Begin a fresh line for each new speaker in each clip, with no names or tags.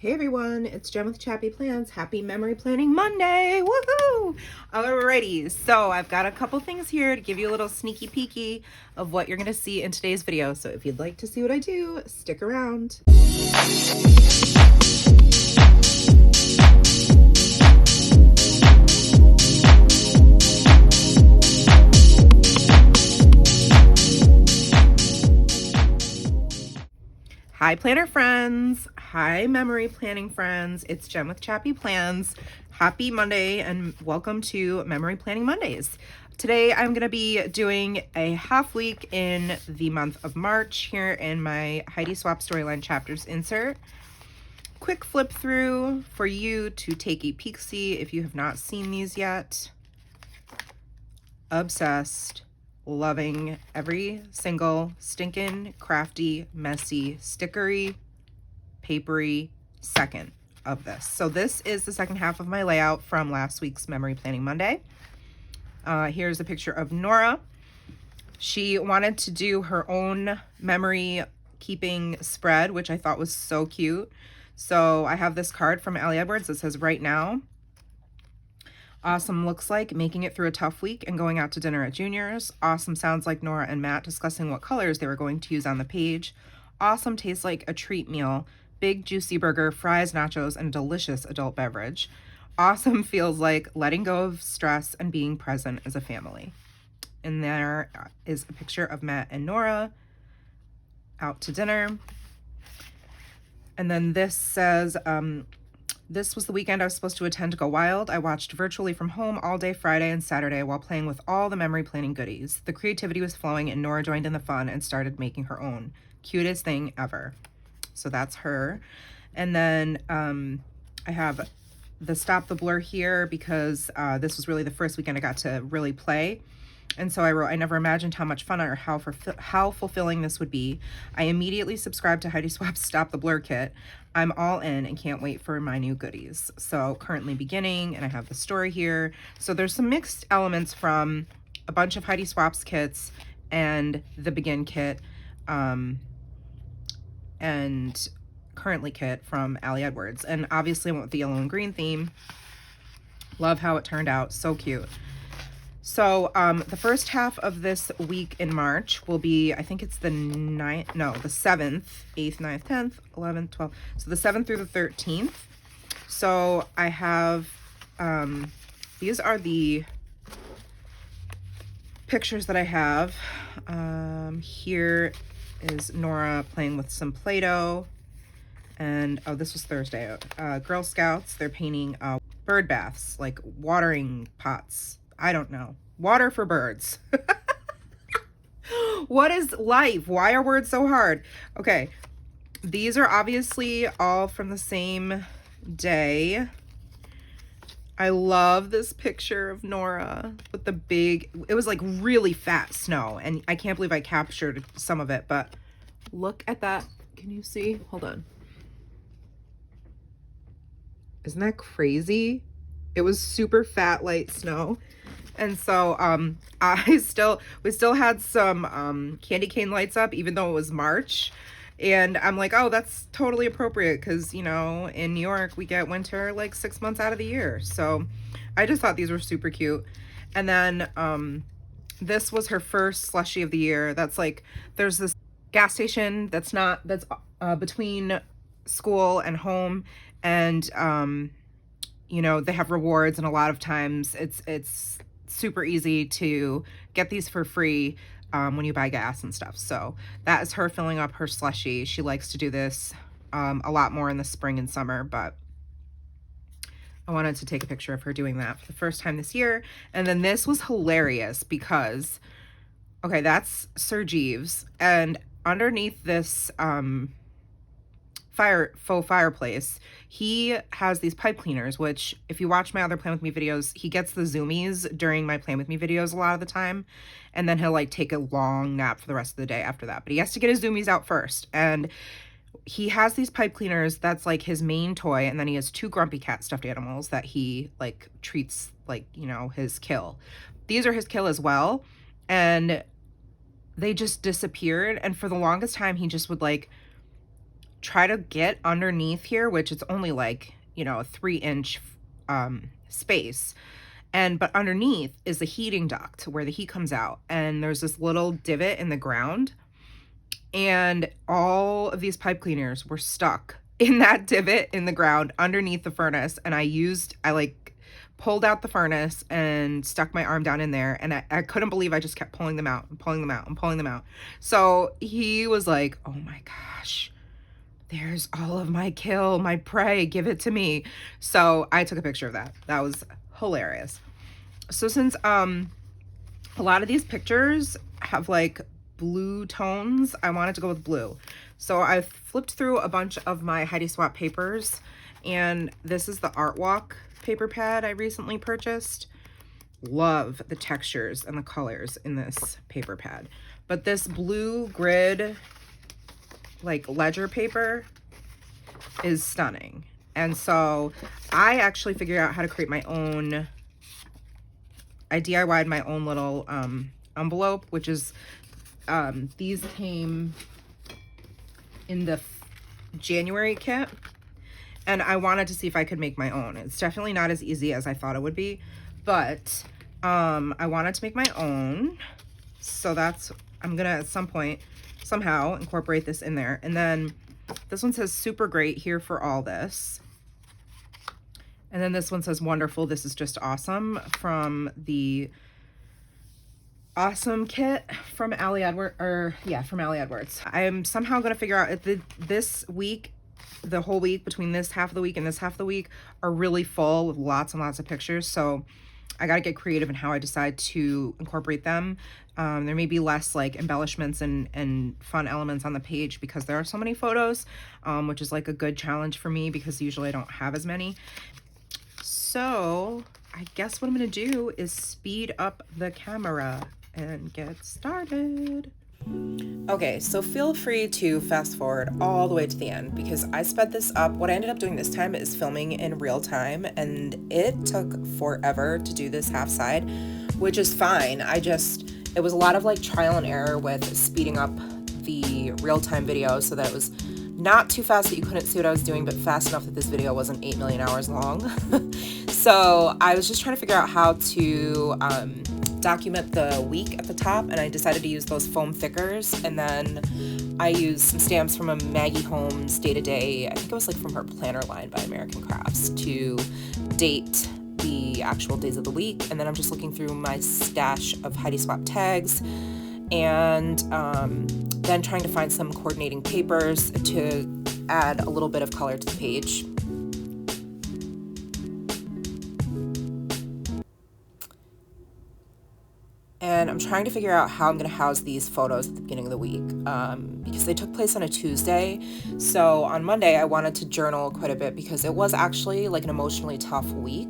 Hey everyone, it's Jen with ChappyPlans. Happy Memory Planning Monday! Woohoo! Alrighty, so I've got a couple things here to give you a little sneaky peeky of what you're going to see in today's video. So if you'd like to see what I do, stick around. Hi planner friends, hi memory planning friends, it's Jen with ChappyPlans. Happy Monday and welcome to Memory Planning Mondays. Today I'm going to be doing a half week in the month of March here in my Heidi Swap Storyline Chapters insert. Quick flip through for you to take a peek see if you have not seen these yet. Obsessed. Loving every single stinking, crafty, messy, stickery, papery second of this. So this is the second half of my layout from last week's Memory Planning Monday. Here's a picture of Nora. She wanted to do her own memory keeping spread, which I thought was so cute. So I have this card from Ali Edwards that says, "Right now, awesome looks like making it through a tough week and going out to dinner at Junior's. Awesome sounds like Nora and Matt discussing what colors they were going to use on the page. Awesome tastes like a treat meal. Big juicy burger, fries, nachos, and a delicious adult beverage. Awesome feels like letting go of stress and being present as a family." And there is a picture of Matt and Nora out to dinner. And then this says, "This was the weekend I was supposed to attend to Go Wild. I watched virtually from home all day Friday and Saturday while playing with all the memory planning goodies. The creativity was flowing and Nora joined in the fun and started making her own. Cutest thing ever." So that's her. And then I have the Stop the Blur here because this was really the first weekend I got to really play. And so I wrote, "I never imagined how much fun or how fulfilling this would be. I immediately subscribed to Heidi Swap's Stop the Blur kit. I'm all in and can't wait for my new goodies." So currently beginning, and I have the story here. So there's some mixed elements from a bunch of Heidi Swap's kits and the Begin kit and currently kit from Ali Edwards. And obviously I went with the yellow and green theme. Love how it turned out. So cute. So the first half of this week in March will be, I think it's the 7th, 8th, 9th, 10th, 11th, 12th. So the 7th through the 13th. So I have, these are the pictures that I have. Here is Nora playing with some Play-Doh. And, oh, this was Thursday. Girl Scouts, they're painting bird baths, like watering pots. I don't know. Water for birds. What is life? Why are words so hard? Okay. These are obviously all from the same day. I love this picture of Nora with the big, it was like really fat snow. And I can't believe I captured some of it, but look at that. Can you see? Hold on. Isn't that crazy? It was super fat, light snow. And so we still had some candy cane lights up, even though it was March. And I'm like, oh, that's totally appropriate because, you know, in New York, we get winter like 6 months out of the year. So I just thought these were super cute. And then this was her first slushie of the year. That's like, there's this gas station that's between school and home. And, you know, they have rewards, and a lot of times it's super easy to get these for free when you buy gas and stuff. So that is her filling up her slushie. She likes to do this a lot more in the spring and summer, but I wanted to take a picture of her doing that for the first time this year. And then this was hilarious because, okay, that's Sir Jeeves, and underneath this faux fireplace, he has these pipe cleaners, which if you watch my other Plan With Me videos, he gets the zoomies during my Plan With Me videos a lot of the time, and then he'll like take a long nap for the rest of the day after that, but he has to get his zoomies out first. And he has these pipe cleaners, that's like his main toy, and then he has 2 Grumpy Cat stuffed animals that he like treats like, you know, his kill. These are his kill as well, and they just disappeared. And for the longest time he just would like try to get underneath here, which it's only like, you know, a 3-inch space. But underneath is the heating duct where the heat comes out. And there's this little divot in the ground. And all of these pipe cleaners were stuck in that divot in the ground underneath the furnace. And I like pulled out the furnace and stuck my arm down in there. And I couldn't believe I just kept pulling them out and pulling them out and pulling them out. So he was like, oh my gosh, there's all of my kill, my prey, give it to me. So I took a picture of that. That was hilarious. So since a lot of these pictures have like blue tones, I wanted to go with blue. So I flipped through a bunch of my Heidi Swapp papers, and this is the Art Walk paper pad I recently purchased. Love the textures and the colors in this paper pad. But this blue grid, like ledger paper, is stunning. And so I actually figured out how to create my own, I DIY'd my own little envelope, which is, these came in the January kit. And I wanted to see if I could make my own. It's definitely not as easy as I thought it would be, but I wanted to make my own. So I'm gonna at some point somehow incorporate this in there. And then this one says super great, here for all this. And then this one says wonderful, this is just awesome, from the awesome kit from Allie Edwards, from Allie Edwards. I am somehow going to figure out if this week, the whole week between this half of the week and this half of the week are really full with lots and lots of pictures. So I got to get creative in how I decide to incorporate them. There may be less like embellishments and fun elements on the page because there are so many photos, which is like a good challenge for me because usually I don't have as many. So I guess what I'm going to do is speed up the camera and get started. Okay, so feel free to fast forward all the way to the end because I sped this up. What I ended up doing this time is filming in real time, and it took forever to do this half side, which is fine. It was a lot of like trial and error with speeding up the real-time video so that it was not too fast that you couldn't see what I was doing, but fast enough that this video wasn't 8 million hours long. So I was just trying to figure out how to document the week at the top, and I decided to use those foam thickers, and then I used some stamps from a Maggie Holmes day-to-day, I think it was like from her planner line by American Crafts, to date the actual days of the week. And then I'm just looking through my stash of Heidi Swapp tags, and then trying to find some coordinating papers to add a little bit of color to the page. And I'm trying to figure out how I'm going to house these photos at the beginning of the week because they took place on a Tuesday. So on Monday, I wanted to journal quite a bit because it was actually like an emotionally tough week.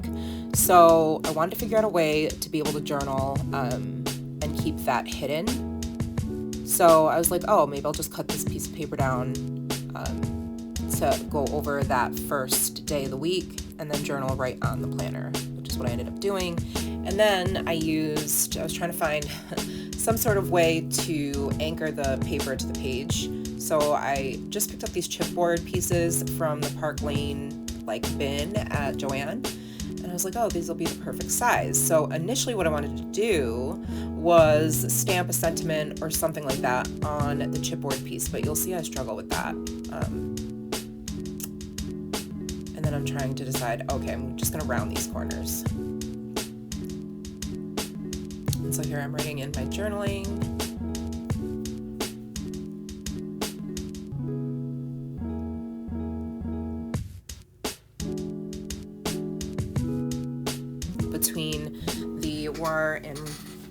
So I wanted to figure out a way to be able to journal and keep that hidden. So I was like, oh, maybe I'll just cut this piece of paper down to go over that first day of the week and then journal right on the planner, which is what I ended up doing. And then I was trying to find some sort of way to anchor the paper to the page. So I just picked up these chipboard pieces from the Park Lane like bin at Joann. And I was like, oh, these will be the perfect size. So initially what I wanted to do was stamp a sentiment or something like that on the chipboard piece, but you'll see I struggle with that. And then I'm trying to decide, okay, I'm just gonna round these corners. And so here I'm writing in my journaling. Between the war in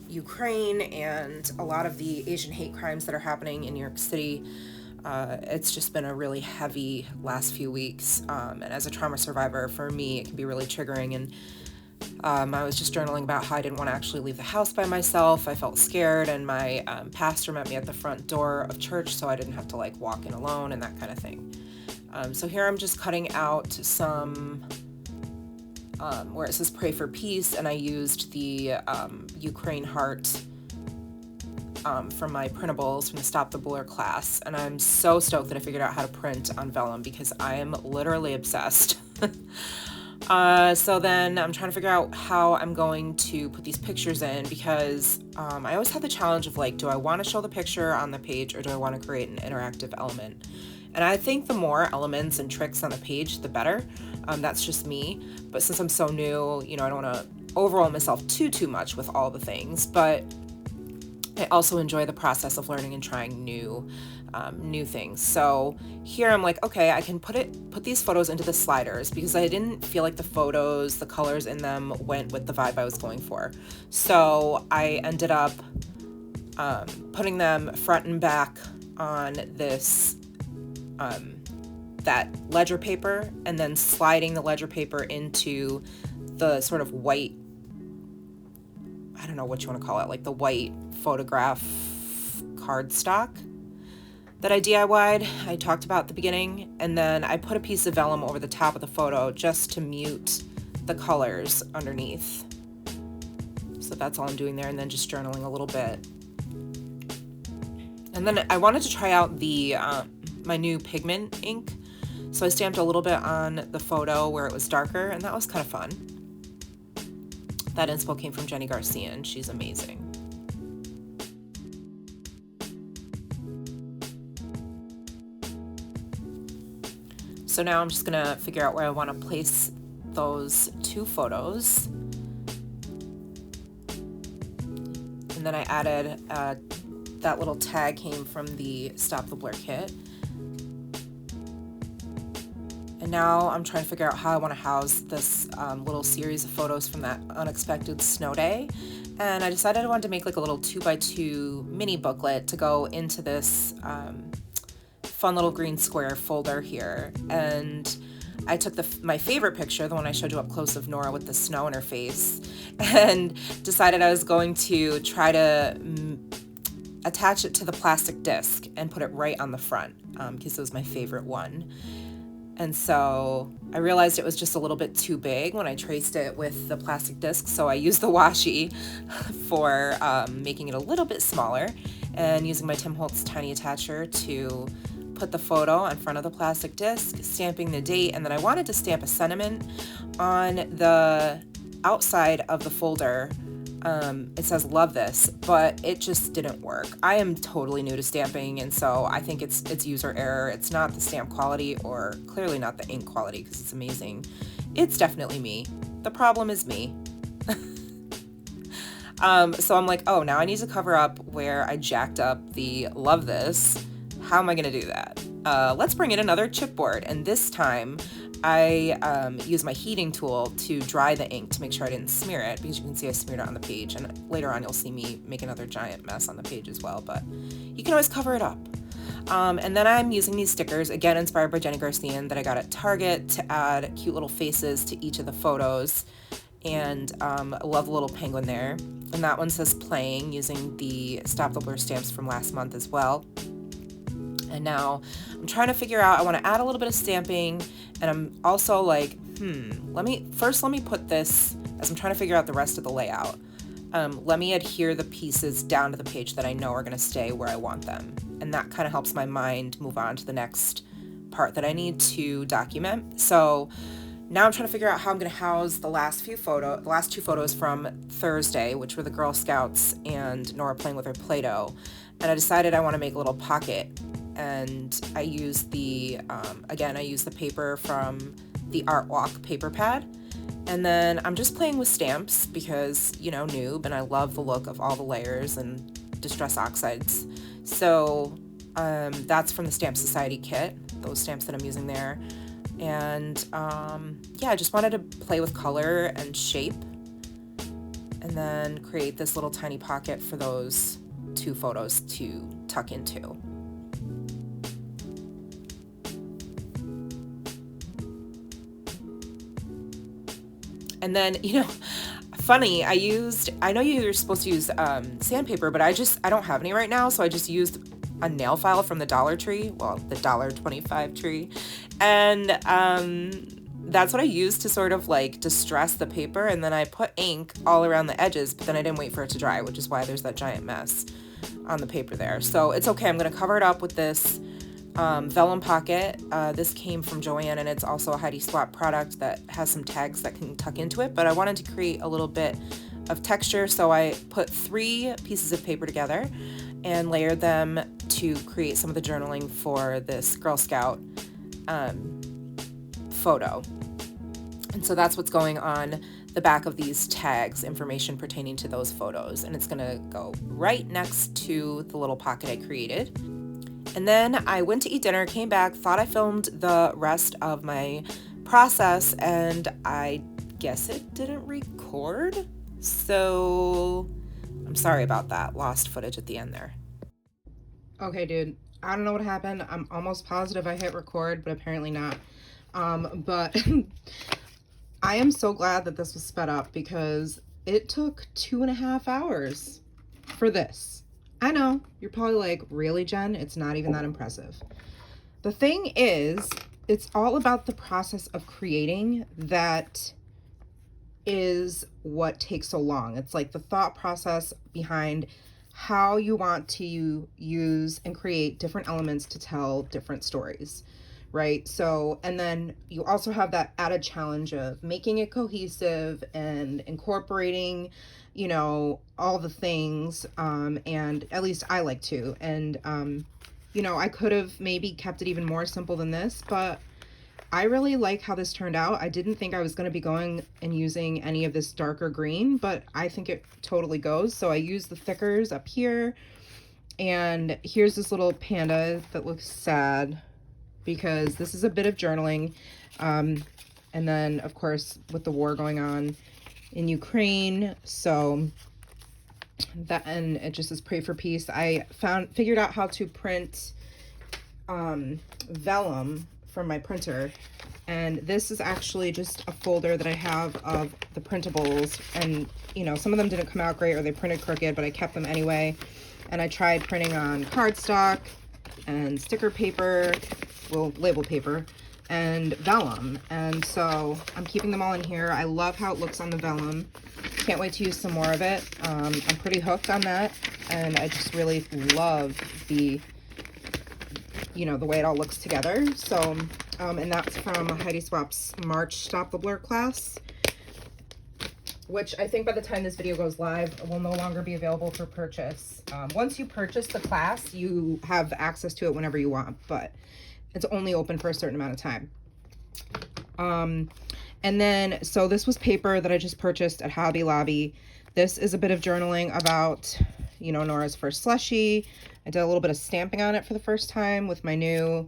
Ukraine and a lot of the Asian hate crimes that are happening in New York City, it's just been a really heavy last few weeks. And as a trauma survivor, for me, it can be really triggering. And I was just journaling about how I didn't want to actually leave the house by myself. I felt scared, and my pastor met me at the front door of church so I didn't have to like walk in alone and that kind of thing. So here I'm just cutting out some where it says pray for peace, and I used the Ukraine heart from my printables from the Stop the Blur class, and I'm so stoked that I figured out how to print on vellum because I am literally obsessed. So then I'm trying to figure out how I'm going to put these pictures in because I always have the challenge of like, do I want to show the picture on the page or do I want to create an interactive element? And I think the more elements and tricks on the page, the better. That's just me. But since I'm so new, you know, I don't want to overwhelm myself too much with all the things. But I also enjoy the process of learning and trying new things. So here I'm like, okay, I can put these photos into the sliders because I didn't feel like the colors in them went with the vibe I was going for. So I ended up putting them front and back on this that ledger paper, and then sliding the ledger paper into the sort of white, I don't know what you want to call it, like the white photograph cardstock that I DIY'd, I talked about at the beginning. And then I put a piece of vellum over the top of the photo just to mute the colors underneath. So that's all I'm doing there, and then just journaling a little bit. And then I wanted to try out the my new pigment ink. So I stamped a little bit on the photo where it was darker, and that was kind of fun. That inspo came from Jenny Garcia, and she's amazing. So now I'm just gonna figure out where I want to place those two photos. And then I added that little tag came from the Stop the Blur kit. And now I'm trying to figure out how I want to house this little series of photos from that unexpected snow day. And I decided I wanted to make like a little 2x2 mini booklet to go into this fun little green square folder here. And I took my favorite picture, the one I showed you up close of Nora with the snow in her face, and decided I was going to try to attach it to the plastic disc and put it right on the front because it was my favorite one. And so I realized it was just a little bit too big when I traced it with the plastic disc. So I used the washi for making it a little bit smaller, and using my Tim Holtz tiny attacher to put the photo on front of the plastic disc, stamping the date. And then I wanted to stamp a sentiment on the outside of the folder. It says love this, but it just didn't work. I am totally new to stamping, and so I think it's user error. It's not the stamp quality, or clearly not the ink quality, because it's amazing. It's definitely me. The problem is me. So I'm like, oh, now I need to cover up where I jacked up the love this. How am I gonna do that? Let's bring in another chipboard, and this time I use my heating tool to dry the ink to make sure I didn't smear it, because you can see I smeared it on the page, and later on you'll see me make another giant mess on the page as well, but you can always cover it up. And then I'm using these stickers, again inspired by Jenny Garcia, that I got at Target, to add cute little faces to each of the photos. And I love the little penguin there. And that one says playing, using the Stop the Blur stamps from last month as well. And now I'm trying to figure out, I want to add a little bit of stamping, and I'm also like, let me put this, as I'm trying to figure out the rest of the layout, let me adhere the pieces down to the page that I know are going to stay where I want them. And that kind of helps my mind move on to the next part that I need to document. So now I'm trying to figure out how I'm going to house the last two photos from Thursday, which were the Girl Scouts and Nora playing with her Play-Doh. And I decided I want to make a little pocket. And I used the paper from the Art Walk paper pad. And then I'm just playing with stamps because, you know, noob, and I love the look of all the layers and Distress Oxides. So that's from the Stamp Society kit, those stamps that I'm using there. And yeah, I just wanted to play with color and shape, and then create this little tiny pocket for those two photos to tuck into. And then, you know, funny, I know you're supposed to use sandpaper, but I don't have any right now, so I just used a nail file from the Dollar Tree, well, the $1.25 tree, and that's what I used to sort of like distress the paper, and then I put ink all around the edges, but then I didn't wait for it to dry, which is why there's that giant mess. on the paper there. So it's okay. I'm going to cover it up with this vellum pocket. This came from Joann, and it's also a Heidi Swapp product that has some tags that can tuck into it, but I wanted to create a little bit of texture, so I put 3 pieces of paper together and layered them to create some of the journaling for this Girl Scout photo. And so that's what's going on the back of these tags, information pertaining to those photos, and it's gonna go right next to the little pocket I created. And then I went to eat dinner, came back, thought I filmed the rest of my process, and I guess it didn't record. So I'm sorry about that. Lost footage at the end there. Okay, dude. I don't know what happened. I'm almost positive I hit record, but apparently not. But I am so glad that this was sped up because it took 2.5 hours for this. I know, you're probably like, really, Jen? It's not even that impressive. The thing is, it's all about the process of creating that is what takes so long. It's like the thought process behind how you want to use and create different elements to tell different stories, right? So, and then you also have that added challenge of making it cohesive and incorporating, you know, all the things, and at least I like to. And, you know, I could have maybe kept it even more simple than this, but I really like how this turned out. I didn't think I was going to be going and using any of this darker green, but I think it totally goes. So I used the thickers up here, and here's this little panda that looks sad because this is a bit of journaling. And then, of course, with the war going on in Ukraine, so that, and it just says pray for peace. I figured out how to print vellum from my printer, and this is actually just a folder that I have of the printables, and you know, some of them didn't come out great or they printed crooked, but I kept them anyway. And I tried printing on cardstock and sticker paper, well, label paper, and vellum, and so I'm keeping them all in here. I love how it looks on the vellum. Can't wait to use some more of it. I'm pretty hooked on that, and I just really love the, you know, the way it all looks together. So, and that's from Heidi Swapp's March Stop the Blur class, which I think by the time this video goes live, it will no longer be available for purchase. Once you purchase the class, you have access to it whenever you want, but it's only open for a certain amount of time. And then, so this was paper that I just purchased at Hobby Lobby. This is a bit of journaling about, you know, Nora's first slushie. I did a little bit of stamping on it for the first time with my new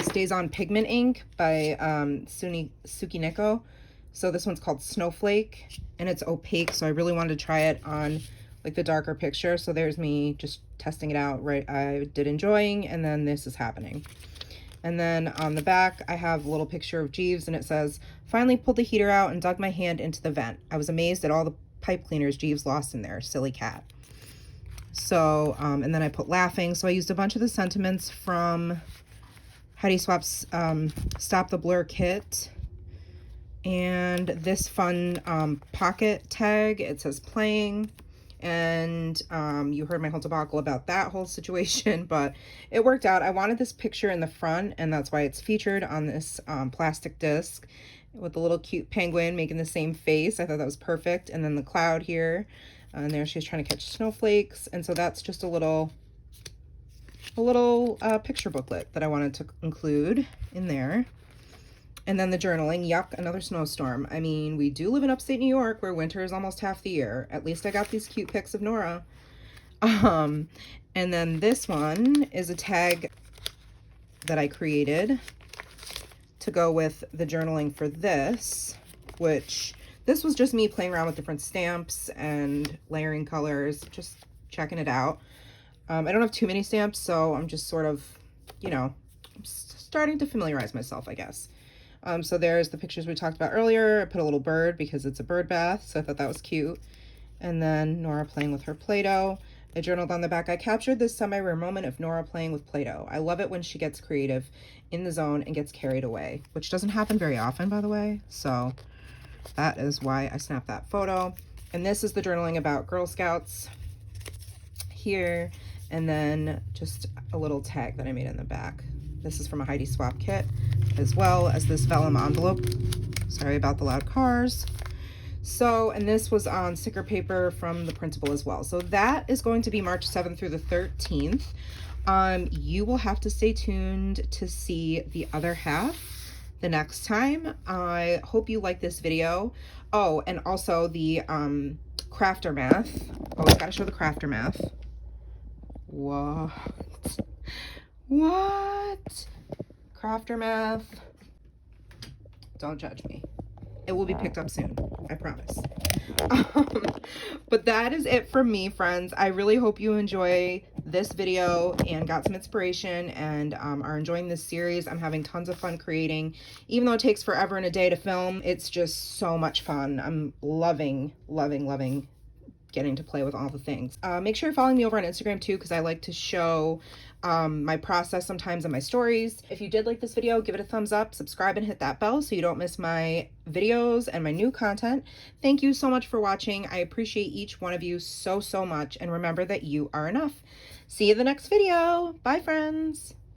Stays On Pigment ink by Suki Neko. So this one's called Snowflake, and it's opaque, so I really wanted to try it on like the darker picture. So there's me just testing it out, right? I did enjoying, and then this is happening. And then on the back, I have a little picture of Jeeves, and it says, finally pulled the heater out and dug my hand into the vent. I was amazed at all the pipe cleaners Jeeves lost in there. Silly cat. So, and then I put laughing. So I used a bunch of the sentiments from Heidi Swapp's Stop the Blur kit. And this fun pocket tag, it says playing. And you heard my whole debacle about that whole situation, but it worked out. I wanted this picture in the front, and that's why it's featured on this plastic disc with the little cute penguin making the same face. I thought that was perfect. And then the cloud here, and there she's trying to catch snowflakes. And so that's just a little picture booklet that I wanted to include in there. And then the journaling, yuck, another snowstorm. I mean, we do live in upstate New York where winter is almost half the year. At least I got these cute pics of Nora. And then this one is a tag that I created to go with the journaling for this, which this was just me playing around with different stamps and layering colors, just checking it out. I don't have too many stamps, so I'm just sort of, you know, starting to familiarize myself, I guess. So there's the pictures we talked about earlier. I put a little bird because it's a bird bath, so I thought that was cute. And then Nora playing with her Play-Doh. I journaled on the back, I captured this semi-rare moment of Nora playing with Play-Doh. I love it when she gets creative in the zone and gets carried away, which doesn't happen very often, by the way. So that is why I snapped that photo. And this is the journaling about Girl Scouts. here, and then just a little tag that I made in the back. This is from a Heidi Swap kit, as well as this vellum envelope. Sorry about the loud cars. So, and this was on sticker paper from the principal as well. So that is going to be March 7th through the 13th. You will have to stay tuned to see the other half the next time. I hope you like this video. Oh, and also the crafter math. Always gotta show the crafter math. What? What? Crafter math. Don't judge me. It will be picked up soon, I promise. But that is it from me, friends. I really hope you enjoy this video and got some inspiration and are enjoying this series. I'm having tons of fun creating. Even though it takes forever and a day to film, it's just so much fun. I'm loving, loving, loving getting to play with all the things. Make sure you're following me over on Instagram too, because I like to show my process sometimes in my stories. If you did like this video, give it a thumbs up, subscribe, and hit that bell so you don't miss my videos and my new content. Thank you so much for watching. I appreciate each one of you so, so much. And remember that you are enough. See you in the next video. Bye, friends.